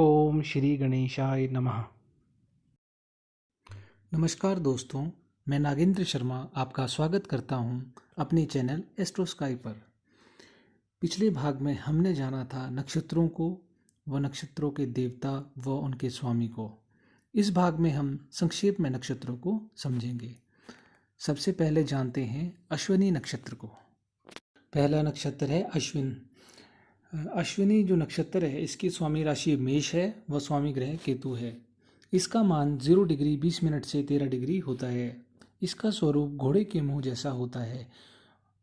ओम श्री गणेशाय नमः। नमस्कार दोस्तों, मैं नागेंद्र शर्मा आपका स्वागत करता हूं अपने चैनल एस्ट्रो स्काई पर। पिछले भाग में हमने जाना था नक्षत्रों को व नक्षत्रों के देवता व उनके स्वामी को। इस भाग में हम संक्षेप में नक्षत्रों को समझेंगे। सबसे पहले जानते हैं अश्विनी नक्षत्र को। पहला नक्षत्र है अश्विन। अश्विनी जो नक्षत्र है इसकी स्वामी राशि मेष है व स्वामी ग्रह केतु है। इसका मान 0 डिग्री 20 मिनट से 13 डिग्री होता है। इसका स्वरूप घोड़े के मुंह जैसा होता है।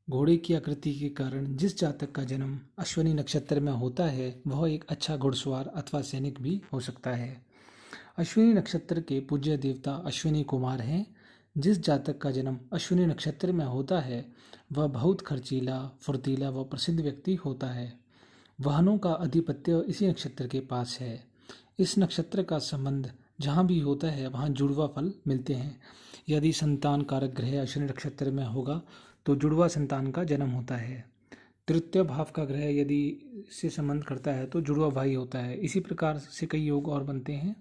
घोड़े की आकृति के कारण जिस जातक का जन्म अश्विनी नक्षत्र में होता है वह एक अच्छा घुड़सवार अथवा सैनिक भी हो सकता है। अश्विनी नक्षत्र के पूज्य देवता अश्विनी कुमार हैं। जिस जातक का जन्म अश्विनी नक्षत्र में होता है वह बहुत खर्चीला, फुर्तीला व प्रसिद्ध व्यक्ति होता है। वाहनों का अधिपत्य इसी नक्षत्र के पास है। इस नक्षत्र का संबंध जहाँ भी होता है वहाँ जुड़वा फल मिलते हैं। यदि संतान कारक ग्रह अश्विनी नक्षत्र में होगा तो जुड़वा संतान का जन्म होता है। तृतीय भाव का ग्रह यदि इससे संबंध करता है तो जुड़वा भाई होता है। इसी प्रकार से कई योग और बनते हैं।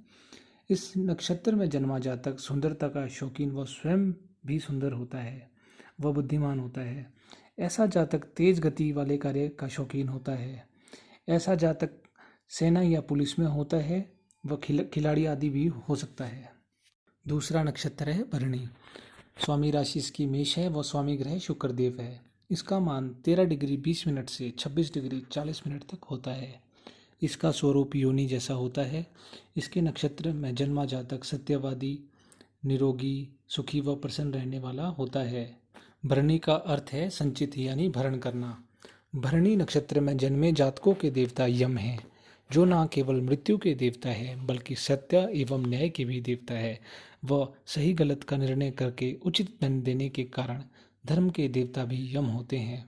इस नक्षत्र में जन्मा जातक सुंदरता का शौकीन व स्वयं भी सुंदर होता है। वह बुद्धिमान होता है। ऐसा जातक तेज गति वाले कार्य का शौकीन होता है। ऐसा जातक सेना या पुलिस में होता है। वह खिलाड़ी आदि भी हो सकता है। दूसरा नक्षत्र है भरणी। स्वामी राशि इसकी मेष है व स्वामी ग्रह शुक्र देव है। इसका मान 13 डिग्री 20 मिनट से 26 डिग्री 40 मिनट तक होता है। इसका स्वरूप योनि जैसा होता है। इसके नक्षत्र में जन्मा जातक सत्यवादी, निरोगी, सुखी व प्रसन्न रहने वाला होता है। भरणी का अर्थ है संचित यानी भरण करना। भरणी नक्षत्र में जन्मे जातकों के देवता यम हैं, जो न केवल मृत्यु के देवता है बल्कि सत्य एवं न्याय के भी देवता है। वह सही गलत का निर्णय करके उचित दंड देने के कारण धर्म के देवता भी यम होते हैं।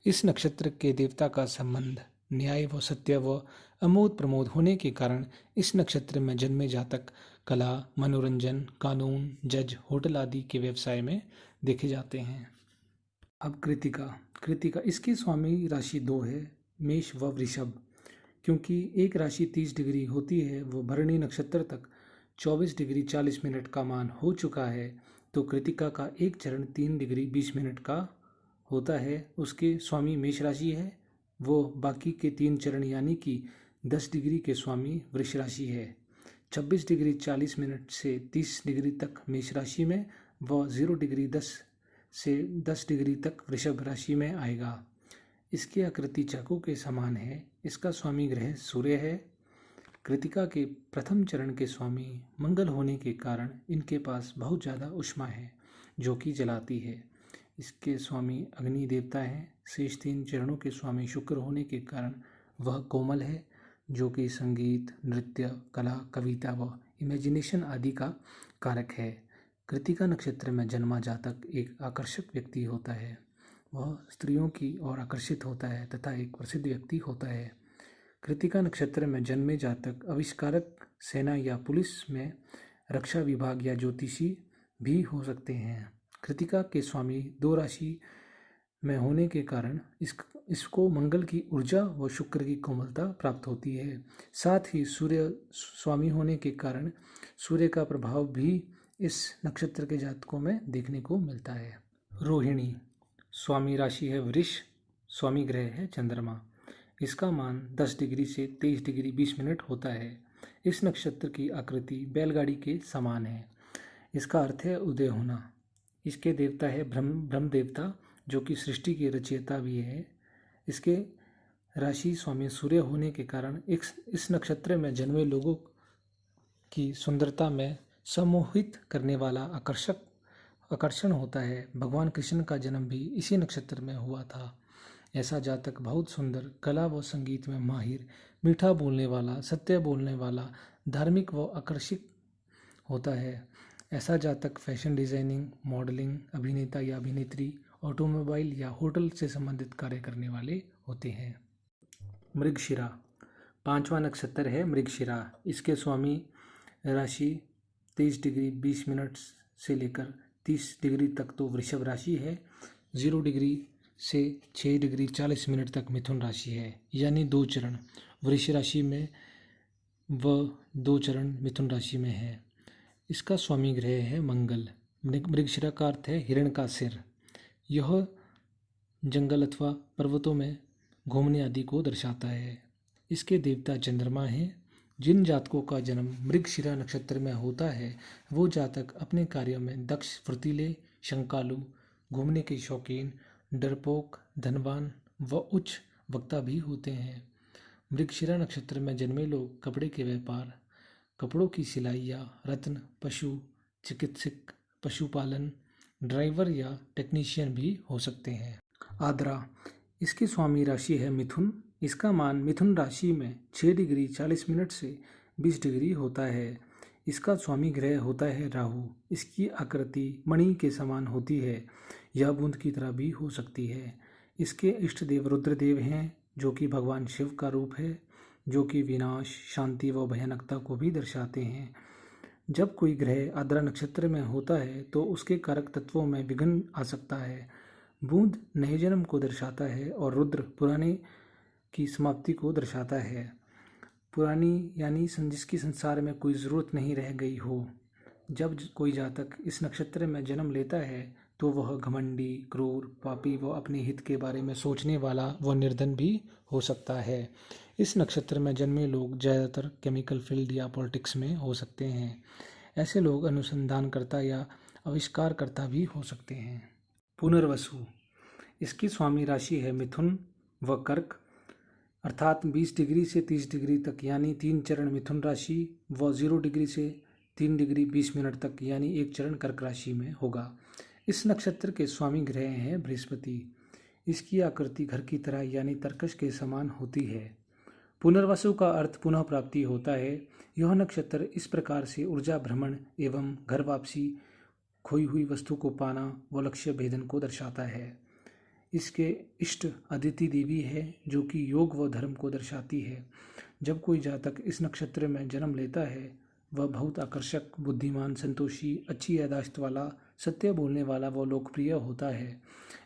इस नक्षत्र के देवता का संबंध न्याय व सत्य व अमोद प्रमोद होने के कारण इस नक्षत्र में जन्मे जातक कला, मनोरंजन, कानून, जज, होटल आदि के व्यवसाय में देखे जाते हैं। अब कृतिका इसकी स्वामी राशि 2 है, मेष व वृषभ। क्योंकि एक राशि 30 डिग्री होती है वो भरणी नक्षत्र तक 24 डिग्री 40 मिनट का मान हो चुका है, तो कृतिका का एक चरण 3 डिग्री 20 मिनट का होता है। उसके स्वामी मेष राशि है। वो बाकी के 3 चरण यानी कि 10 डिग्री के स्वामी वृष राशि है। 26 डिग्री 40 मिनट से 30 डिग्री तक मेष राशि में व 0 डिग्री 10 से 10 डिग्री तक वृषभ राशि में आएगा। इसकी आकृति चाकू के समान है। इसका स्वामी ग्रह सूर्य है। कृतिका के प्रथम चरण के स्वामी मंगल होने के कारण इनके पास बहुत ज़्यादा ऊष्मा है जो कि जलाती है। इसके स्वामी अग्नि देवता हैं। शेष 3 चरणों के स्वामी शुक्र होने के कारण वह कोमल है, जो कि संगीत, नृत्य, कला, कविता व इमेजिनेशन आदि का कारक है। कृतिका नक्षत्र में जन्मा जातक एक आकर्षक व्यक्ति होता है। वह स्त्रियों की ओर आकर्षित होता है तथा एक प्रसिद्ध व्यक्ति होता है। कृतिका नक्षत्र में जन्मे जातक आविष्कारक, सेना या पुलिस में, रक्षा विभाग या ज्योतिषी भी हो सकते हैं। कृतिका के स्वामी 2 राशि में होने के कारण इसको मंगल की ऊर्जा व शुक्र की कोमलता प्राप्त होती है। साथ ही सूर्य स्वामी होने के कारण सूर्य का प्रभाव भी इस नक्षत्र के जातकों में देखने को मिलता है। रोहिणी स्वामी राशि है वृष, स्वामी ग्रह है चंद्रमा। इसका मान 10 डिग्री से 23 डिग्री 20 मिनट होता है। इस नक्षत्र की आकृति बैलगाड़ी के समान है। इसका अर्थ है उदय होना। इसके देवता है ब्रह्म देवता, जो कि सृष्टि के रचयिता भी है। इसके राशि स्वामी सूर्य होने के कारण इस नक्षत्र में जन्मे लोगों की सुंदरता में सम्मोहित करने वाला आकर्षण होता है। भगवान कृष्ण का जन्म भी इसी नक्षत्र में हुआ था। ऐसा जातक बहुत सुंदर, कला व संगीत में माहिर, मीठा बोलने वाला, सत्य बोलने वाला, धार्मिक व आकर्षित होता है। ऐसा जातक फैशन डिजाइनिंग, मॉडलिंग, अभिनेता या अभिनेत्री, ऑटोमोबाइल या होटल से संबंधित कार्य करने वाले होते हैं। मृगशिरा 5वां नक्षत्र है मृगशिरा। इसके स्वामी राशि 23 डिग्री 20 मिनट से लेकर 30 डिग्री तक तो वृषभ राशि है। 0 डिग्री से 6 डिग्री 40 मिनट तक मिथुन राशि है, यानी 2 चरण। वृष राशि में व 2 चरण मिथुन राशि में है। इसका स्वामी ग्रह है मंगल। मृगशिरा का अर्थ है हिरण का सिर। यह जंगल अथवा पर्वतों में घूमने आदि को दर्शाता है। इसके देवता चंद्रमा हैं। जिन जातकों का जन्म मृगशिरा नक्षत्र में होता है वो जातक अपने कार्यों में दक्ष, फुर्तीले, शंकालु, घूमने के शौकीन, डरपोक, धनवान व उच्च वक्ता भी होते हैं। मृगशिरा नक्षत्र में जन्मे लोग कपड़े के व्यापार, कपड़ों की सिलाई या रत्न, पशु चिकित्सक, पशुपालन, ड्राइवर या टेक्नीशियन भी हो सकते हैं। आद्रा, इसकी स्वामी राशि है मिथुन। इसका मान मिथुन राशि में 6 डिग्री 40 मिनट से 20 डिग्री होता है। इसका स्वामी ग्रह होता है राहु। इसकी आकृति मणि के समान होती है या बूंद की तरह भी हो सकती है। इसके इष्ट देव रुद्रदेव हैं जो कि भगवान शिव का रूप है, जो कि विनाश, शांति व भयानकता को भी दर्शाते हैं। जब कोई ग्रह आद्रा नक्षत्र में होता है तो उसके कारक तत्वों में विघ्न आ सकता है। बूंद नए जन्म को दर्शाता है और रुद्र पुराने की समाप्ति को दर्शाता है। पुरानी यानी जिसकी संसार में कोई ज़रूरत नहीं रह गई हो। जब कोई जातक इस नक्षत्र में जन्म लेता है तो वह घमंडी, क्रूर, पापी व अपने हित के बारे में सोचने वाला व निर्धन भी हो सकता है। इस नक्षत्र में जन्मे लोग ज़्यादातर केमिकल फील्ड या पॉलिटिक्स में हो सकते हैं। ऐसे लोग अनुसंधानकर्ता या आविष्कारकर्ता भी हो सकते हैं। पुनर्वसु, इसकी स्वामी राशि है मिथुन व कर्क, अर्थात 20 डिग्री से 30 डिग्री तक यानी 3 चरण मिथुन राशि व 0 डिग्री से 3 डिग्री 20 मिनट तक यानी 1 चरण कर्क राशि में होगा। इस नक्षत्र के स्वामी ग्रह हैं बृहस्पति। इसकी आकृति घर की तरह यानी तरकश के समान होती है। पुनर्वसु का अर्थ पुनः प्राप्ति होता है। यह नक्षत्र इस प्रकार से ऊर्जा भ्रमण एवं घर वापसी, खोई हुई वस्तु को पाना व लक्ष्य भेदन को दर्शाता है। इसके इष्ट अदिति देवी है जो कि योग व धर्म को दर्शाती है। जब कोई जातक इस नक्षत्र में जन्म लेता है वह बहुत आकर्षक, बुद्धिमान, संतोषी, अच्छी यादाश्त वाला, सत्य बोलने वाला व लोकप्रिय होता है।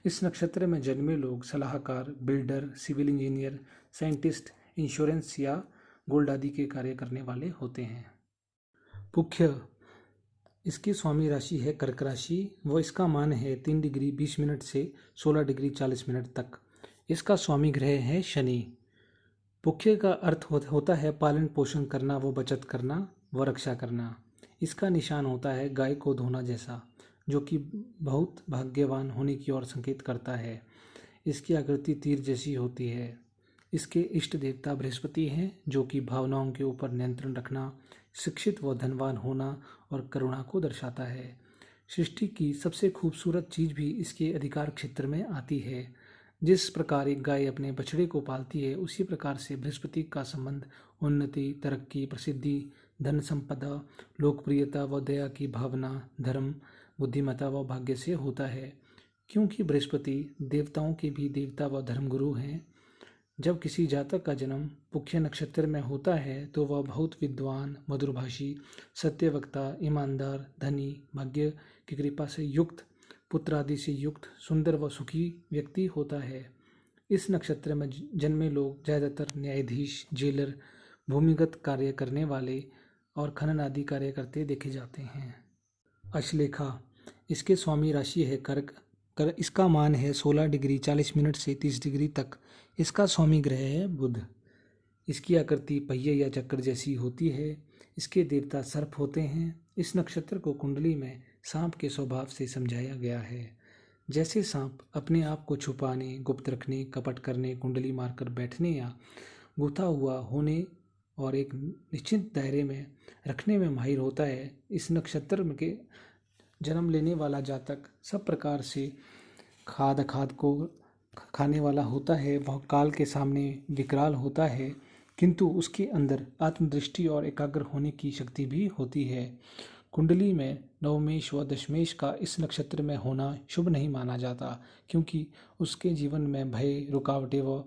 इस नक्षत्र में जन्मे लोग सलाहकार, builder, civil engineer, scientist, insurance या गोल्ड आदि के कार्य करने वाले होते हैं। पुख्य, इसकी स्वामी राशि है कर्क राशि व इसका मान है 3 डिग्री 20 मिनट से 16 डिग्री 40 मिनट तक। इसका स्वामी ग्रह है शनि। पुख्य का अर्थ होता है पालन पोषण करना व बचत करना व रक्षा करना। इसका निशान होता है गाय को धोना जैसा, जो कि बहुत भाग्यवान होने की ओर संकेत करता है। इसकी आकृति तीर जैसी होती है। इसके इष्ट देवता बृहस्पति हैं जो कि भावनाओं के ऊपर नियंत्रण रखना, शिक्षित व धनवान होना और करुणा को दर्शाता है। सृष्टि की सबसे खूबसूरत चीज़ भी इसके अधिकार क्षेत्र में आती है। जिस प्रकार एक गाय अपने बछड़े को पालती है उसी प्रकार से बृहस्पति का संबंध उन्नति, तरक्की, प्रसिद्धि, धन संपदा, लोकप्रियता व दया की भावना, धर्म, बुद्धिमत्ता व भाग्य से होता है। क्योंकि बृहस्पति देवताओं के भी देवता व धर्मगुरु हैं। जब किसी जातक का जन्म पुख्य नक्षत्र में होता है तो वह बहुत विद्वान, मधुरभाषी, सत्यवक्ता, ईमानदार, धनी, भाग्य की कृपा से युक्त, पुत्र आदि से युक्त, सुंदर व सुखी व्यक्ति होता है। इस नक्षत्र में जन्मे लोग ज़्यादातर न्यायाधीश, जेलर, भूमिगत कार्य करने वाले और खनन आदि कार्य करते देखे जाते हैं। अश्लेखा, इसके स्वामी राशि है कर्क। इसका मान है 16 डिग्री 40 मिनट से 30 डिग्री तक। इसका स्वामी ग्रह है बुध। इसकी आकृति पहिए या चक्र जैसी होती है। इसके देवता सर्प होते हैं। इस नक्षत्र को कुंडली में सांप के स्वभाव से समझाया गया है। जैसे सांप अपने आप को छुपाने, गुप्त रखने, कपट करने, कुंडली मारकर बैठने या गुथा हुआ होने और एक निश्चित दायरे में रखने में माहिर होता है, इस नक्षत्र के जन्म लेने वाला जातक सब प्रकार से खाद को खाने वाला होता है। वह काल के सामने विकराल होता है, किंतु उसके अंदर आत्मदृष्टि और एकाग्र होने की शक्ति भी होती है। कुंडली में नवमेश व दशमेश का इस नक्षत्र में होना शुभ नहीं माना जाता, क्योंकि उसके जीवन में भय, रुकावटें व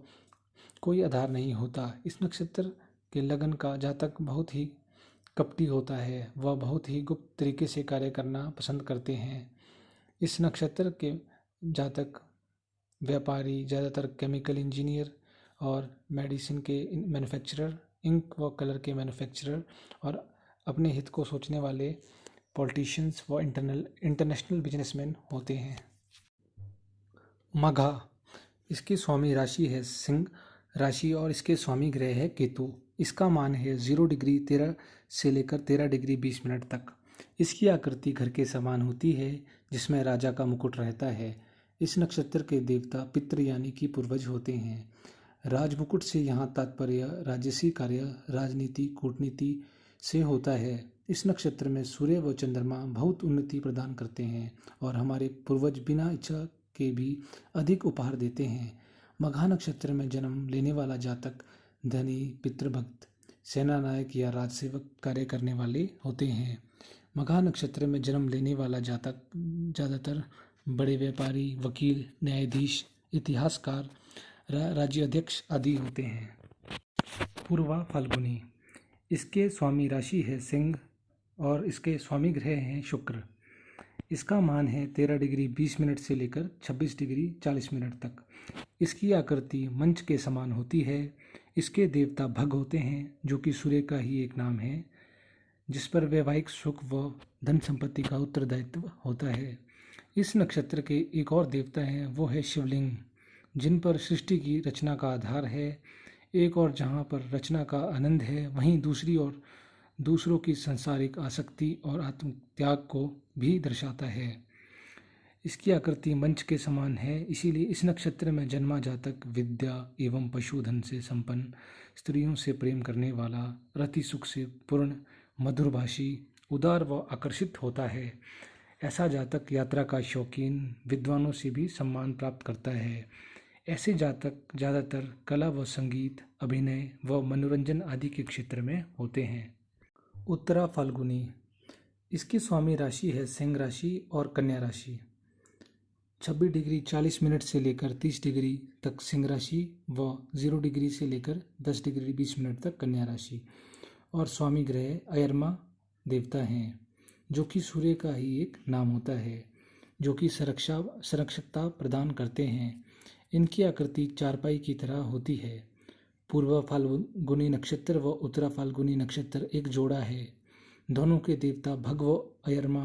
कोई आधार नहीं होता। इस नक्षत्र के लगन का जातक बहुत ही कपटी होता है। वह बहुत ही गुप्त तरीके से कार्य करना पसंद करते हैं। इस नक्षत्र के जातक व्यापारी, ज़्यादातर केमिकल इंजीनियर और मेडिसिन के मैन्युफैक्चरर, इंक व कलर के मैन्युफैक्चरर और अपने हित को सोचने वाले पॉलिटिशियंस व इंटरनेशनल बिजनेसमैन होते हैं। मघा, इसकी स्वामी राशि है सिंह राशि और इसके स्वामी ग्रह है केतु। इसका मान है 0 डिग्री 13 से लेकर 13 डिग्री 20 मिनट तक। इसकी आकृति घर के समान होती है जिसमें राजा का मुकुट रहता है। इस नक्षत्र के देवता पितृ यानी कि पूर्वज होते हैं। राजमुकुट से यहाँ तात्पर्य राजसी कार्य, राजनीति, कूटनीति से होता है। इस नक्षत्र में सूर्य व चंद्रमा बहुत उन्नति प्रदान करते हैं और हमारे पूर्वज बिना इच्छा के भी अधिक उपहार देते हैं। मघा नक्षत्र में जन्म लेने वाला जातक धनी, पितृभक्त, सेना नायक या राजसेवक कार्य करने वाले होते हैं। मघा नक्षत्र में जन्म लेने वाला जातक ज़्यादातर बड़े व्यापारी, वकील, न्यायाधीश, इतिहासकार, राज्य अध्यक्ष आदि होते हैं। पूर्वा फाल्गुनी, इसके स्वामी राशि है सिंह और इसके स्वामी ग्रह हैं शुक्र। इसका मान है 13 डिग्री 20 मिनट से लेकर 26 डिग्री 40 मिनट तक। इसकी आकृति मंच के समान होती है। इसके देवता भग होते हैं जो कि सूर्य का ही एक नाम है, जिस पर वैवाहिक सुख व धन संपत्ति का उत्तरदायित्व होता है। इस नक्षत्र के एक और देवता हैं, वो है शिवलिंग, जिन पर सृष्टि की रचना का आधार है। एक और जहाँ पर रचना का आनंद है, वहीं दूसरी ओर दूसरों की सांसारिक आसक्ति और आत्मत्याग को भी दर्शाता है। इसकी आकृति मंच के समान है, इसीलिए इस नक्षत्र में जन्मा जातक विद्या एवं पशुधन से संपन्न, स्त्रियों से प्रेम करने वाला, रति सुख से पूर्ण, मधुरभाषी, उदार व आकर्षित होता है। ऐसा जातक यात्रा का शौकीन, विद्वानों से भी सम्मान प्राप्त करता है। ऐसे जातक ज़्यादातर कला व संगीत, अभिनय व मनोरंजन आदि के क्षेत्र में होते हैं। उत्तरा फाल्गुनी, इसकी स्वामी राशि है सिंह राशि और कन्या राशि। 26 डिग्री 40 मिनट से लेकर 30 डिग्री तक सिंह राशि व 0 डिग्री से लेकर 10 डिग्री 20 मिनट तक कन्या राशि। और स्वामी ग्रह अयरमा देवता हैं, जो कि सूर्य का ही एक नाम होता है, जो कि संरक्षकता प्रदान करते हैं। इनकी आकृति चारपाई की तरह होती है। पूर्व फाल्गुनी नक्षत्र व उत्तरा फाल्गुनी नक्षत्र एक जोड़ा है। दोनों के देवता भग व अयरमा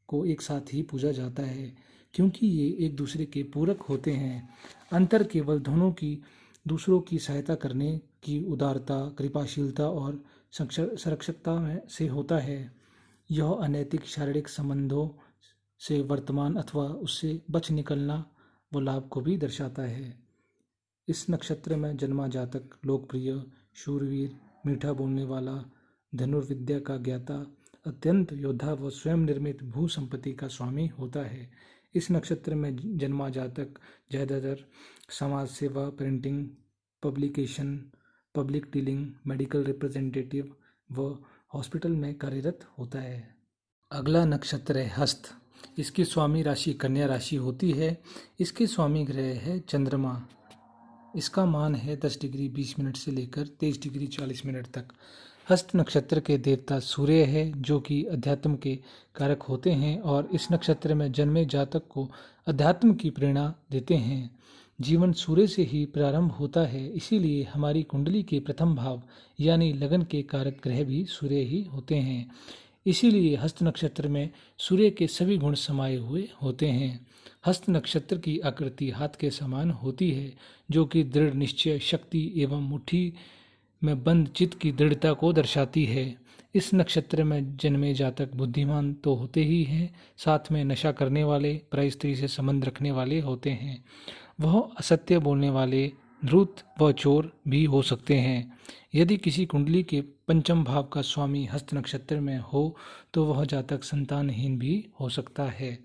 को एक साथ ही पूजा जाता है, क्योंकि ये एक दूसरे के पूरक होते हैं। अंतर केवल दोनों की दूसरों की सहायता करने की उदारता, कृपाशीलता और संरक्षकता में से होता है। यह अनैतिक शारीरिक संबंधों से वर्तमान अथवा उससे बच निकलना व लाभ को भी दर्शाता है। इस नक्षत्र में जन्मा जातक लोकप्रिय, शूरवीर, मीठा बोलने वाला, धनुर्विद्या का ज्ञाता, अत्यंत योद्धा व स्वयं निर्मित भू संपत्ति का स्वामी होता है। इस नक्षत्र में जन्मा जातक ज़्यादातर समाज सेवा, printing, publication, public dealing, medical representative व हॉस्पिटल में कार्यरत होता है। अगला नक्षत्र है हस्त। इसकी स्वामी राशि कन्या राशि होती है। इसके स्वामी ग्रह है चंद्रमा। इसका मान है 10 डिग्री 20 मिनट से लेकर 23 डिग्री 40 मिनट तक। हस्त नक्षत्र के देवता सूर्य है, जो कि अध्यात्म के कारक होते हैं और इस नक्षत्र में जन्मे जातक को अध्यात्म की प्रेरणा देते हैं। जीवन सूर्य से ही प्रारंभ होता है, इसीलिए हमारी कुंडली के प्रथम भाव यानी लगन के कारक ग्रह भी सूर्य ही होते हैं। इसीलिए हस्त नक्षत्र में सूर्य के सभी गुण समाये हुए होते हैं। हस्त नक्षत्र की आकृति हाथ के समान होती है, जो कि दृढ़ निश्चय, शक्ति एवं मुट्ठी में बंद चित्त की दृढ़ता को दर्शाती है। इस नक्षत्र में जन्मे जातक बुद्धिमान तो होते ही हैं, साथ में नशा करने वाले, पराई स्त्री से संबंध रखने वाले होते हैं। वह असत्य बोलने वाले, धूर्त व चोर भी हो सकते हैं। यदि किसी कुंडली के पंचम भाव का स्वामी हस्त नक्षत्र में हो तो वह जातक संतानहीन भी हो सकता है।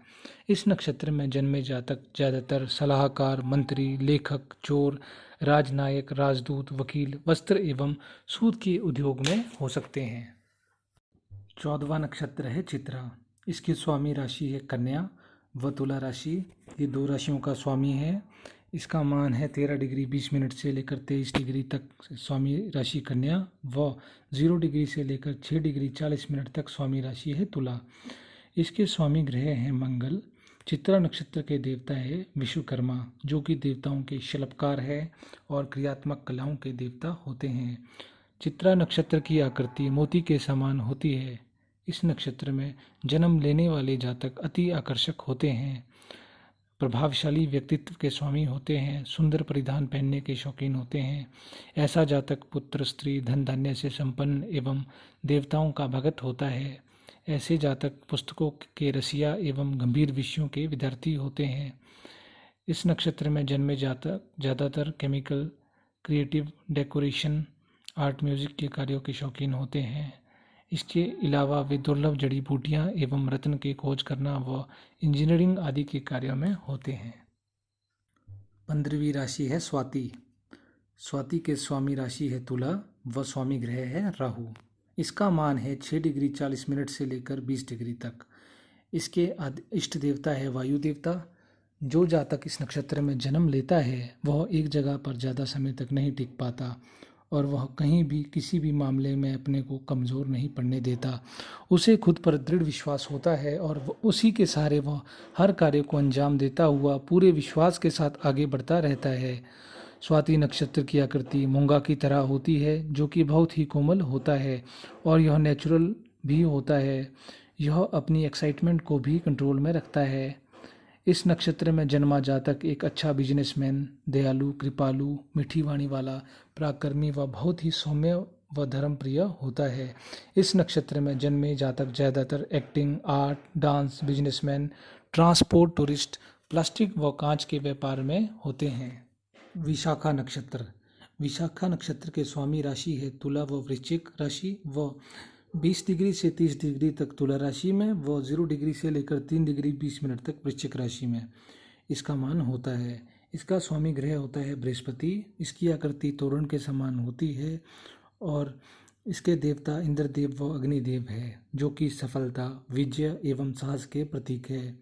इस नक्षत्र में जन्मे जातक ज़्यादातर सलाहकार, मंत्री, लेखक, चोर, राजनायक, राजदूत, वकील, वस्त्र एवं सूत के उद्योग में हो सकते हैं। 14वां नक्षत्र है चित्रा। इसकी स्वामी राशि है कन्या व तुला राशि। ये दो राशियों का स्वामी है। इसका मान है 13 डिग्री 20 मिनट से लेकर 23 डिग्री तक स्वामी राशि कन्या व 0 डिग्री से लेकर 6 डिग्री 40 मिनट तक स्वामी राशि है तुला। इसके स्वामी ग्रह हैं मंगल। चित्रा नक्षत्र के देवता है विश्वकर्मा, जो कि देवताओं के शिल्पकार है और क्रियात्मक कलाओं के देवता होते हैं। चित्रा नक्षत्र की आकृति मोती के समान होती है। इस नक्षत्र में जन्म लेने वाले जातक अति आकर्षक होते हैं, प्रभावशाली व्यक्तित्व के स्वामी होते हैं, सुंदर परिधान पहनने के शौकीन होते हैं। ऐसा जातक पुत्र, स्त्री, धन धान्य से संपन्न एवं देवताओं का भगत होता है। ऐसे जातक पुस्तकों के रसिया एवं गंभीर विषयों के विद्यार्थी होते हैं। इस नक्षत्र में जन्मे जातक ज़्यादातर chemical, creative, decoration, art, music के कार्यों के शौकीन होते हैं। इसके अलावा वे दुर्लभ जड़ी बूटियां एवं रत्न की खोज करना व इंजीनियरिंग आदि के कार्यों में होते हैं। 15वीं राशि है स्वाति। स्वाति के स्वामी राशि है तुला व स्वामी ग्रह है राहु। इसका मान है 6 डिग्री 40 मिनट से लेकर 20 डिग्री तक। इसके इष्ट देवता है वायु देवता। जो जातक इस नक्षत्र में जन्म लेता है वह एक जगह पर ज़्यादा समय तक नहीं टिक पाता और वह कहीं भी किसी भी मामले में अपने को कमज़ोर नहीं पड़ने देता। उसे खुद पर दृढ़ विश्वास होता है और उसी के सहारे वह हर कार्य को अंजाम देता हुआ पूरे विश्वास के साथ आगे बढ़ता रहता है। स्वाति नक्षत्र की आकृति मूंगा की तरह होती है, जो कि बहुत ही कोमल होता है और यह नेचुरल भी होता है। यह अपनी एक्साइटमेंट को भी कंट्रोल में रखता है। इस नक्षत्र में जन्मा जातक एक अच्छा बिजनेसमैन, दयालु, कृपालु, मीठी वाणी वाला, पराक्रमी व बहुत ही सौम्य व धर्मप्रिय होता है। इस नक्षत्र में जन्मे जातक ज़्यादातर acting, art, dance, businessman, transport, tourist, plastic व कांच के व्यापार में होते हैं। विशाखा नक्षत्र। विशाखा नक्षत्र के स्वामी राशि है तुला व वृश्चिक राशि व 20 डिग्री से 30 डिग्री तक तुला राशि में व 0 डिग्री से लेकर 3 डिग्री 20 मिनट तक वृश्चिक राशि में इसका मान होता है। इसका स्वामी ग्रह होता है बृहस्पति। इसकी आकृति तोरण के समान होती है और इसके देवता इंद्रदेव व अग्निदेव है, जो कि सफलता, विजय एवं साहस के प्रतीक है।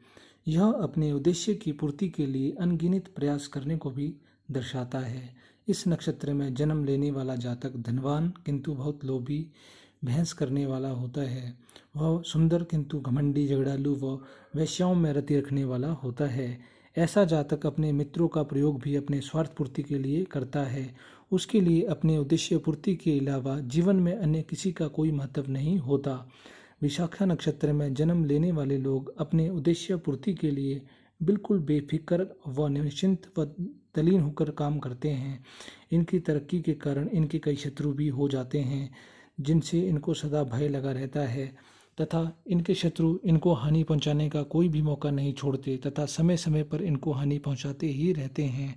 यह अपने उद्देश्य की पूर्ति के लिए अनगिनत प्रयास करने को भी दर्शाता है। इस नक्षत्र में जन्म लेने वाला जातक धनवान किंतु बहुत लोभी, बहस करने वाला होता है। वह सुंदर किंतु घमंडी, झगड़ालू व वेश्याओं में रति रखने वाला होता है। ऐसा जातक अपने मित्रों का प्रयोग भी अपने स्वार्थ पूर्ति के लिए करता है। उसके लिए अपने उद्देश्य पूर्ति के अलावा जीवन में अन्य किसी का कोई महत्व नहीं होता। विशाखा नक्षत्र में जन्म लेने वाले लोग अपने उद्देश्य पूर्ति के लिए बिल्कुल बेफिक्र व निश्चिंत व तल्लीन होकर काम करते हैं। इनकी तरक्की के कारण इनके कई शत्रु भी हो जाते हैं, जिनसे इनको सदा भय लगा रहता है तथा इनके शत्रु इनको हानि पहुंचाने का कोई भी मौका नहीं छोड़ते तथा समय समय पर इनको हानि पहुंचाते ही रहते हैं।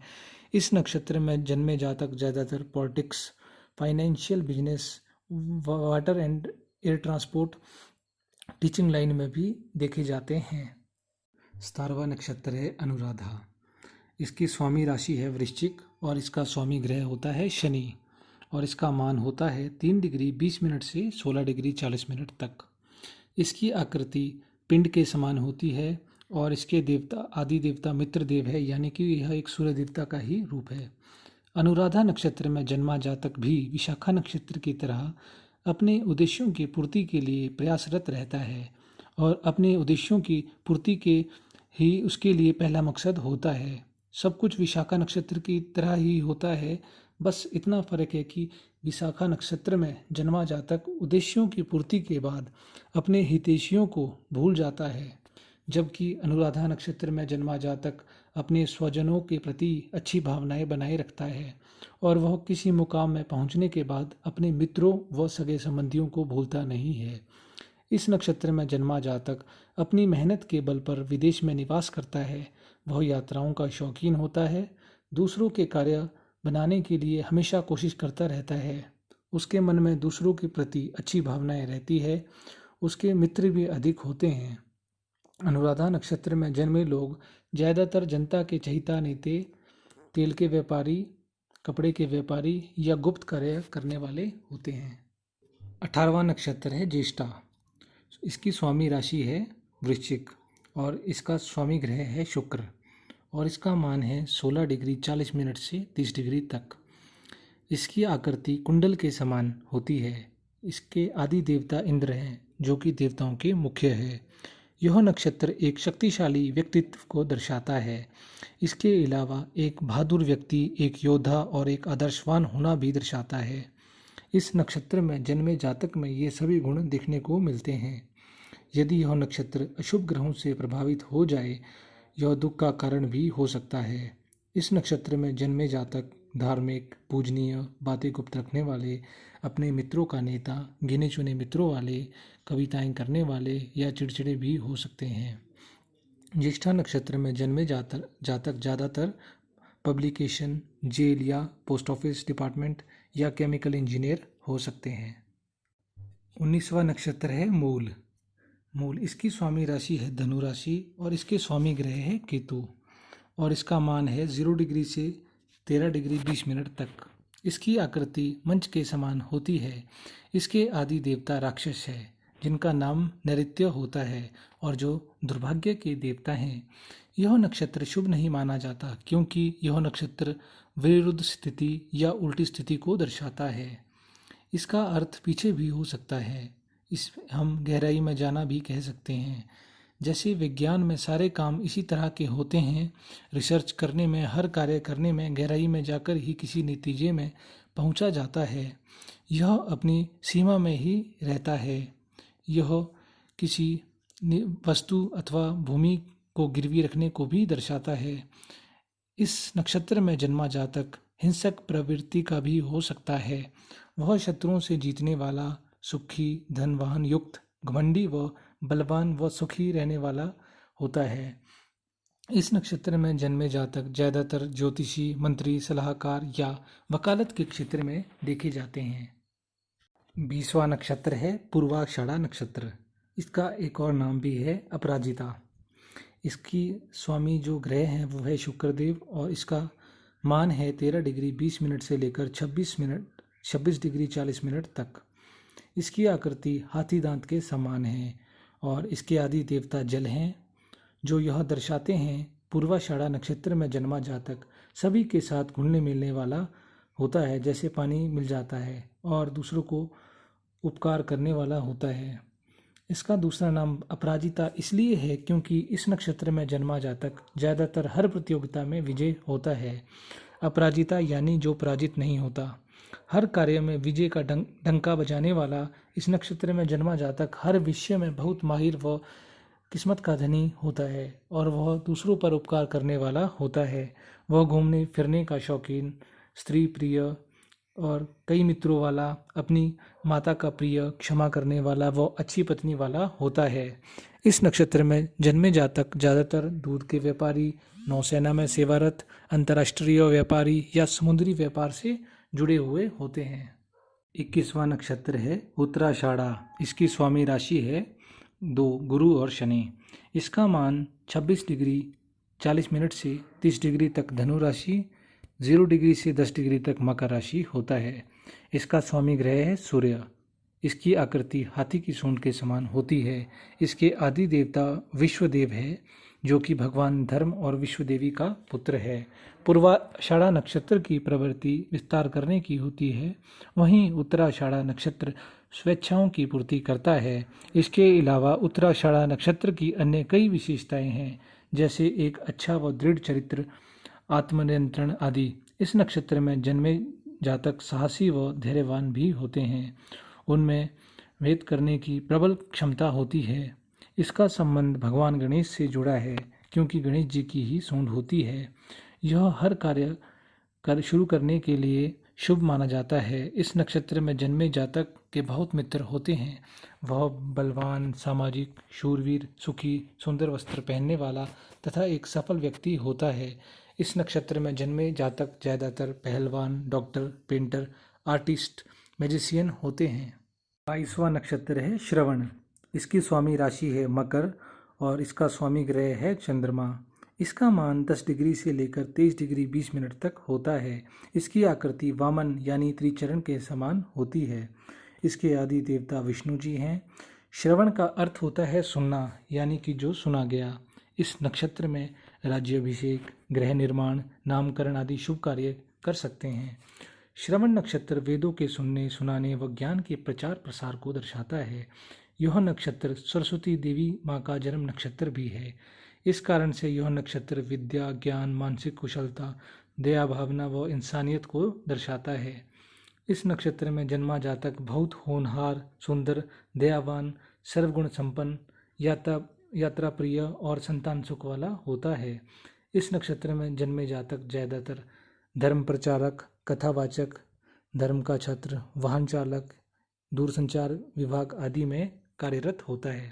इस नक्षत्र में जन्मे जातक ज़्यादातर politics, financial, business, water and air transport, teaching line में भी देखे जाते हैं। 17वां नक्षत्र है अनुराधा। इसकी स्वामी राशि है वृश्चिक और इसका स्वामी ग्रह होता है शनि और इसका मान होता है 3 डिग्री 20 मिनट से 16 डिग्री 40 मिनट तक। इसकी आकृति पिंड के समान होती है और इसके देवता आदि देवता मित्र देव है, यानी कि यह एक सूर्य देवता का ही रूप है। अनुराधा नक्षत्र में जन्मा जातक भी विशाखा नक्षत्र की तरह अपने उद्देश्यों की पूर्ति के लिए प्रयासरत रहता है और अपने उद्देश्यों की पूर्ति के ही उसके लिए पहला मकसद होता है। सब कुछ विशाखा नक्षत्र की तरह ही होता है, बस इतना फर्क है कि विशाखा नक्षत्र में जन्मा जातक उद्देश्यों की पूर्ति के बाद अपने हितैषियों को भूल जाता है, जबकि अनुराधा नक्षत्र में जन्मा जातक अपने स्वजनों के प्रति अच्छी भावनाएं बनाए रखता है और वह किसी मुकाम में पहुंचने के बाद अपने मित्रों व सगे संबंधियों को भूलता नहीं है। इस नक्षत्र में जन्मा जातक अपनी मेहनत के बल पर विदेश में निवास करता है। वह यात्राओं का शौकीन होता है, दूसरों के कार्य बनाने के लिए हमेशा कोशिश करता रहता है। उसके मन में दूसरों के प्रति अच्छी भावनाएं रहती है। उसके मित्र भी अधिक होते हैं। अनुराधा नक्षत्र में जन्मे लोग ज़्यादातर जनता के चहिता नेते, तेल के व्यापारी, कपड़े के व्यापारी या गुप्त कार्य करने वाले होते हैं। 18वां नक्षत्र है ज्येष्ठा। इसकी स्वामी राशि है वृश्चिक और इसका स्वामी ग्रह है शुक्र और इसका मान है 16 डिग्री 40 मिनट से 30 डिग्री तक। इसकी आकृति कुंडल के समान होती है। इसके आदि देवता इंद्र हैं, जो कि देवताओं के मुख्य है। यह नक्षत्र एक शक्तिशाली व्यक्तित्व को दर्शाता है। इसके अलावा एक बहादुर व्यक्ति, एक योद्धा और एक आदर्शवान होना भी दर्शाता है। इस नक्षत्र में जन्मे जातक में ये सभी गुण देखने को मिलते हैं। यदि यह नक्षत्र अशुभ ग्रहों से प्रभावित हो जाए, यह दुख का कारण भी हो सकता है। इस नक्षत्र में जन्मे जातक धार्मिक, पूजनीय, बातें गुप्त रखने वाले, अपने मित्रों का नेता, गिने चुने मित्रों वाले, कविताएं करने वाले या चिड़चिड़े भी हो सकते हैं। ज्येष्ठा नक्षत्र में जन्मे जातक ज़्यादातर पब्लिकेशन, जेल या पोस्ट ऑफिस डिपार्टमेंट या केमिकल इंजीनियर हो सकते हैं। 19वां नक्षत्र है मूल। मूल इसकी स्वामी राशि है धनु राशि और इसके स्वामी ग्रह है केतु और इसका मान है 0 डिग्री से 13 डिग्री 20 मिनट तक। इसकी आकृति मंच के समान होती है। इसके आदि देवता राक्षस है जिनका नाम नैऋत्य होता है और जो दुर्भाग्य के देवता हैं। यह नक्षत्र शुभ नहीं माना जाता क्योंकि यह नक्षत्र विरुद्ध स्थिति या उल्टी स्थिति को दर्शाता है। इसका अर्थ पीछे भी हो सकता है। इस हम गहराई में जाना भी कह सकते हैं। जैसे विज्ञान में सारे काम इसी तरह के होते हैं, रिसर्च करने में, हर कार्य करने में गहराई में जाकर ही किसी नतीजे में पहुंचा जाता है। यह अपनी सीमा में ही रहता है। यह किसी वस्तु अथवा भूमि को गिरवी रखने को भी दर्शाता है। इस नक्षत्र में जन्मा जातक हिंसक प्रवृत्ति का भी हो सकता है। वह शत्रुओं से जीतने वाला, सुखी, धनवान युक्त, घमंडी व बलवान व सुखी रहने वाला होता है। इस नक्षत्र में जन्मे जातक ज़्यादातर ज्योतिषी, मंत्री, सलाहकार या वकालत के क्षेत्र में देखे जाते हैं। 20वां नक्षत्र है पूर्वाषाढ़ा नक्षत्र। इसका एक और नाम भी है अपराजिता। इसकी स्वामी जो ग्रह हैं वो है शुक्रदेव और इसका मान है 13 डिग्री 20 मिनट से लेकर 26 डिग्री 40 मिनट तक। इसकी आकृति हाथी दांत के समान है और इसके आदि देवता जल हैं, जो यह दर्शाते हैं पूर्वाषाढ़ा नक्षत्र में जन्मा जातक सभी के साथ घुलने मिलने वाला होता है, जैसे पानी मिल जाता है, और दूसरों को उपकार करने वाला होता है। इसका दूसरा नाम अपराजिता इसलिए है क्योंकि इस नक्षत्र में जन्मा जातक ज़्यादातर हर प्रतियोगिता में विजय होता है। अपराजिता यानी जो पराजित नहीं होता। हर कार्य में विजय का डंका बजाने वाला इस नक्षत्र में जन्मा जातक हर विषय में बहुत माहिर व किस्मत का धनी होता है और वह दूसरों पर उपकार करने वाला होता है। वह घूमने फिरने का शौकीन, स्त्री प्रिय और कई मित्रों वाला, अपनी माता का प्रिय, क्षमा करने वाला व अच्छी पत्नी वाला होता है। इस नक्षत्र में जन्मे जातक ज़्यादातर दूध के व्यापारी, नौसेना में सेवारत, अंतर्राष्ट्रीय व्यापारी या समुद्री व्यापार से जुड़े हुए होते हैं। 21वां नक्षत्र है उत्तराषाढ़ा। इसकी स्वामी राशि है 2 गुरु और शनि। इसका मान 26 डिग्री 40 मिनट से 30 डिग्री तक धनु राशि, 0 डिग्री से 10 डिग्री तक मकर राशि होता है। इसका स्वामी ग्रह है सूर्य। इसकी आकृति हाथी की सूंड के समान होती है। इसके आदि देवता विश्वदेव है, जो कि भगवान धर्म और विश्वदेवी का पुत्र है। पूर्वाषाढ़ा नक्षत्र की प्रवृत्ति विस्तार करने की होती है, वहीं उत्तराषाढ़ा नक्षत्र स्वेच्छाओं की पूर्ति करता है। इसके अलावा उत्तराषाढ़ा नक्षत्र की अन्य कई विशेषताएं हैं, जैसे एक अच्छा व दृढ़ चरित्र, आत्मनियंत्रण आदि। इस नक्षत्र में जन्मे जातक साहसी व धैर्यवान भी होते हैं। उनमें भेद करने की प्रबल क्षमता होती है। इसका संबंध भगवान गणेश से जुड़ा है, क्योंकि गणेश जी की ही सूंड होती है। यह हर कार्य शुरू करने के लिए शुभ माना जाता है। इस नक्षत्र में जन्मे जातक के बहुत मित्र होते हैं। वह बलवान, सामाजिक, शूरवीर, सुखी, सुंदर वस्त्र पहनने वाला तथा एक सफल व्यक्ति होता है। इस नक्षत्र में जन्मे जातक ज़्यादातर पहलवान, डॉक्टर, पेंटर, आर्टिस्ट, मैजिशियन होते हैं। 22वां नक्षत्र है श्रवण। इसकी स्वामी राशि है मकर और इसका स्वामी ग्रह है चंद्रमा। इसका मान 10 डिग्री से लेकर 23 डिग्री 20 मिनट तक होता है। इसकी आकृति वामन यानी त्रिचरण के समान होती है। इसके आदि देवता विष्णु जी हैं। श्रवण का अर्थ होता है सुनना, यानी कि जो सुना गया। इस नक्षत्र में राज्याभिषेक, गृह निर्माण, नामकरण आदि शुभ कार्य कर सकते हैं। श्रवण नक्षत्र वेदों के सुनने, सुनाने व ज्ञान के प्रचार प्रसार को दर्शाता है। यह नक्षत्र सरस्वती देवी माँ का जन्म नक्षत्र भी है। इस कारण से यह नक्षत्र विद्या, ज्ञान, मानसिक कुशलता, दया भावना व इंसानियत को दर्शाता है। इस नक्षत्र में जन्मा जातक बहुत होनहार, सुंदर, दयावान, सर्वगुण संपन्न, यात्रा प्रिय और संतान सुख वाला होता है। इस नक्षत्र में जन्मे जातक ज्यादातर धर्म प्रचारक, कथावाचक, धर्म का छत्र, वाहन चालक, दूरसंचार विभाग आदि में कार्यरत होता है।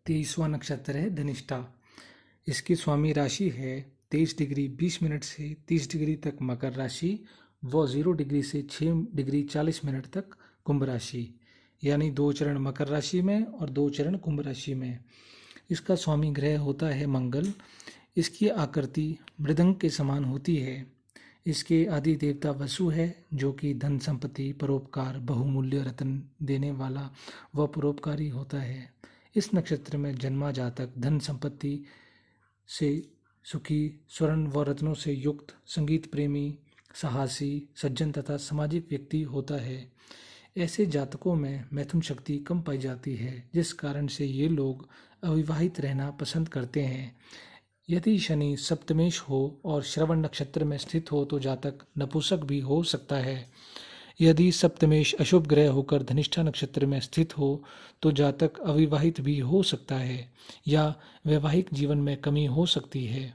23वां नक्षत्र है धनिष्ठा। इसकी स्वामी राशि है 23 डिग्री 20 मिनट से 30 डिग्री तक मकर राशि व 0 डिग्री से 6 डिग्री 40 मिनट तक कुंभ राशि, यानी 2 चरण मकर राशि में और 2 चरण कुंभ राशि में। इसका स्वामी ग्रह होता है मंगल। इसकी आकृति मृदंग के समान होती है। इसके आदि देवता वसु है, जो कि धन संपत्ति, परोपकार, बहुमूल्य रत्न देने वाला व परोपकारी होता है। इस नक्षत्र में जन्मा जातक धन संपत्ति से सुखी, स्वर्ण व रत्नों से युक्त, संगीत प्रेमी, साहसी, सज्जन तथा सामाजिक व्यक्ति होता है। ऐसे जातकों में मैथुन शक्ति कम पाई जाती है, जिस कारण से ये लोग अविवाहित रहना पसंद करते हैं। यदि शनि सप्तमेश हो और श्रवण नक्षत्र में स्थित हो तो जातक नपुंसक भी हो सकता है। यदि सप्तमेश अशुभ ग्रह होकर धनिष्ठा नक्षत्र में स्थित हो तो जातक अविवाहित भी हो सकता है या वैवाहिक जीवन में कमी हो सकती है।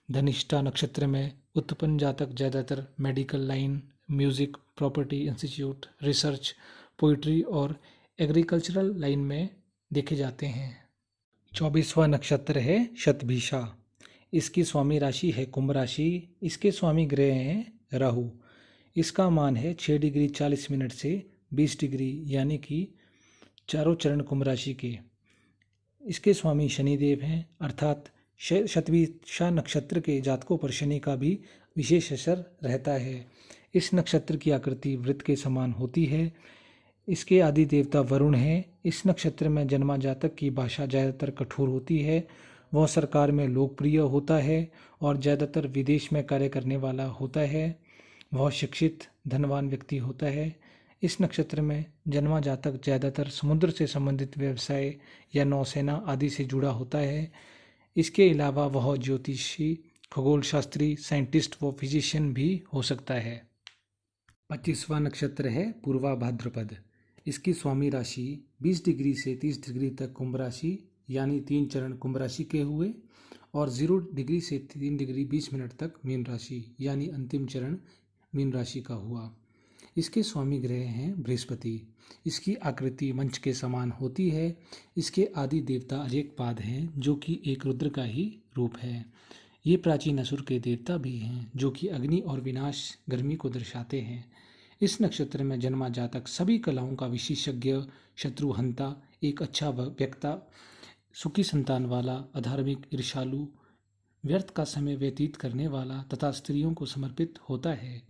धनिष्ठा नक्षत्र में उत्पन्न जातक ज्यादातर medical line, music, property institute, research, poetry और एग्रीकल्चरल लाइन में देखे जाते हैं। 24वां नक्षत्र है शतभिषा। इसकी स्वामी राशि है कुंभ राशि। इसके स्वामी ग्रह हैं राहु। इसका मान है 6 डिग्री 40 मिनट से 20 डिग्री, यानी कि चारों चरण कुंभ राशि के। इसके स्वामी शनिदेव हैं, अर्थात शतभिषा नक्षत्र के जातकों पर शनि का भी विशेष असर रहता है। इस नक्षत्र की आकृति वृत्त के समान होती है। इसके आदि देवता वरुण हैं। इस नक्षत्र में जन्मा जातक की भाषा ज़्यादातर कठोर होती है। वह सरकार में लोकप्रिय होता है और ज़्यादातर विदेश में कार्य करने वाला होता है। वह शिक्षित, धनवान व्यक्ति होता है। इस नक्षत्र में जन्मा जातक ज़्यादातर समुद्र से संबंधित व्यवसाय या नौसेना आदि से जुड़ा होता है। इसके अलावा वह ज्योतिषी, खगोल शास्त्री, साइंटिस्ट व फिजिशियन भी हो सकता है। 25वां नक्षत्र है पूर्वा भाद्रपद। इसकी स्वामी राशि 20 डिग्री से 30 डिग्री तक कुंभ राशि, यानी 3 चरण कुंभ राशि के हुए, और 0 डिग्री से 3 डिग्री 20 मिनट तक मीन राशि, यानी अंतिम चरण मीन राशि का हुआ। इसके स्वामी ग्रह हैं बृहस्पति। इसकी आकृति मंच के समान होती है। इसके आदि देवता अरेकपाद हैं, जो कि एक रुद्र का ही रूप है। ये प्राचीन असुर के देवता भी हैं, जो कि अग्नि और विनाश, गर्मी को दर्शाते हैं। इस नक्षत्र में जन्मा जातक सभी कलाओं का विशेषज्ञ, शत्रुहंता, एक अच्छा वक्ता, सुखी संतान वाला, अधार्मिक, ईर्ष्यालु, व्यर्थ का समय व्यतीत करने वाला तथा स्त्रियों को समर्पित होता है।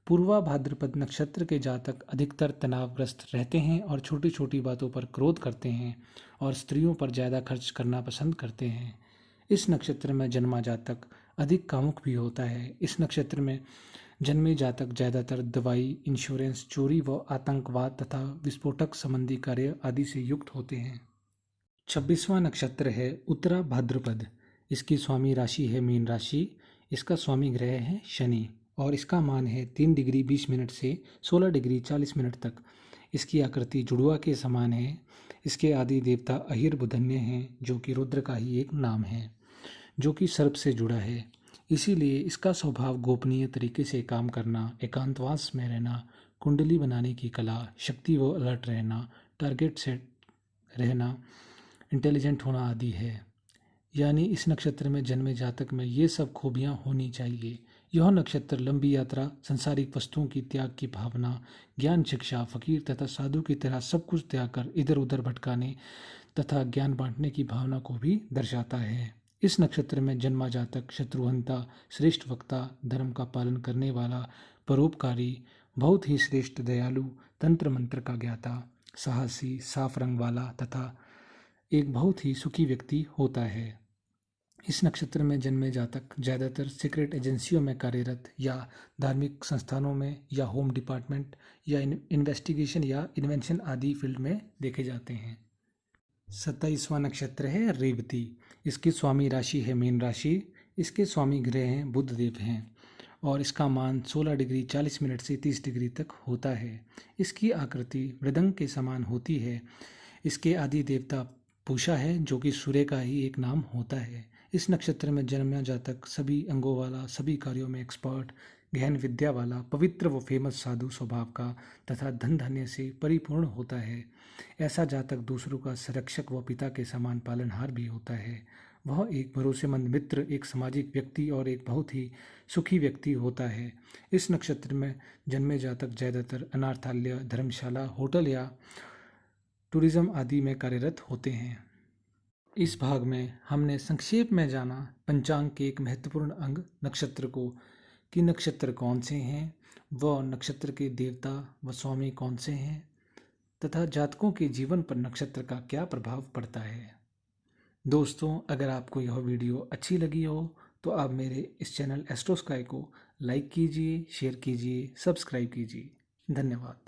पूर्वा भाद्रपद नक्षत्र के जातक अधिकतर तनावग्रस्त रहते हैं और छोटी छोटी बातों पर क्रोध करते हैं और स्त्रियों पर ज़्यादा खर्च करना पसंद करते हैं। इस नक्षत्र में जन्मा जातक अधिक कामुक भी होता है। इस नक्षत्र में जन्मे जातक ज़्यादातर दवाई, इंश्योरेंस, चोरी व आतंकवाद तथा विस्फोटक संबंधी कार्य आदि से युक्त होते हैं। 26वां नक्षत्र है उत्तरा भाद्रपद। इसकी स्वामी राशि है मीन राशि। इसका स्वामी ग्रह है शनि और इसका मान है 3 डिग्री 20 मिनट से 16 डिग्री 40 मिनट तक। इसकी आकृति जुड़वा के समान है। इसके आदि देवता अहिर बुधन्य हैं, जो कि रुद्र का ही एक नाम है, जो कि सर्प से जुड़ा है। इसीलिए इसका स्वभाव गोपनीय तरीके से काम करना, एकांतवास में रहना, कुंडली बनाने की कला, शक्ति व अलर्ट रहना, टारगेट सेट रहना, इंटेलिजेंट होना आदि है। यानी इस नक्षत्र में जन्मे जातक में ये सब खूबियाँ होनी चाहिए। यह नक्षत्र लंबी यात्रा, संसारिक वस्तुओं की त्याग की भावना, ज्ञान, शिक्षा, फकीर तथा साधु की तरह सब कुछ त्याग कर इधर उधर भटकाने तथा ज्ञान बांटने की भावना को भी दर्शाता है। इस नक्षत्र में जन्मा जातक शत्रुहंता, श्रेष्ठ वक्ता, धर्म का पालन करने वाला, परोपकारी, बहुत ही श्रेष्ठ दयालु, तंत्र मंत्र का ज्ञाता, साहसी, साफ रंग वाला तथा एक बहुत ही सुखी व्यक्ति होता है। इस नक्षत्र में जन्मे जातक ज़्यादातर सीक्रेट एजेंसियों में कार्यरत या धार्मिक संस्थानों में या होम डिपार्टमेंट या इन्वेस्टिगेशन या इन्वेंशन आदि फील्ड में देखे जाते हैं। 27वां नक्षत्र है रेवती। इसकी स्वामी राशि है मीन राशि। इसके स्वामी ग्रह हैं बुध देव हैं और इसका मान 16 डिग्री 40 मिनट से 30 डिग्री तक होता है। इसकी आकृति मृदंग के समान होती है। इसके आदि देवता पूषा है, जो कि सूर्य का ही एक नाम होता है। इस नक्षत्र में जन्मा जातक सभी अंगों वाला, सभी कार्यों में एक्सपर्ट, गहन विद्या वाला, पवित्र व फेमस साधु स्वभाव का तथा धन धान्य से परिपूर्ण होता है। ऐसा जातक दूसरों का संरक्षक व पिता के समान पालनहार भी होता है। वह एक भरोसेमंद मित्र, एक सामाजिक व्यक्ति और एक बहुत ही सुखी व्यक्ति होता है। इस नक्षत्र में जन्मे जातक ज़्यादातर अनाथालय, धर्मशाला, होटल या टूरिज्म आदि में कार्यरत होते हैं। इस भाग में हमने संक्षेप में जाना पंचांग के एक महत्वपूर्ण अंग नक्षत्र को, कि नक्षत्र कौन से हैं, व नक्षत्र के देवता व स्वामी कौन से हैं, तथा जातकों के जीवन पर नक्षत्र का क्या प्रभाव पड़ता है। दोस्तों, अगर आपको यह वीडियो अच्छी लगी हो तो आप मेरे इस चैनल एस्ट्रो स्काई को लाइक कीजिए, शेयर कीजिए, सब्सक्राइब कीजिए। धन्यवाद।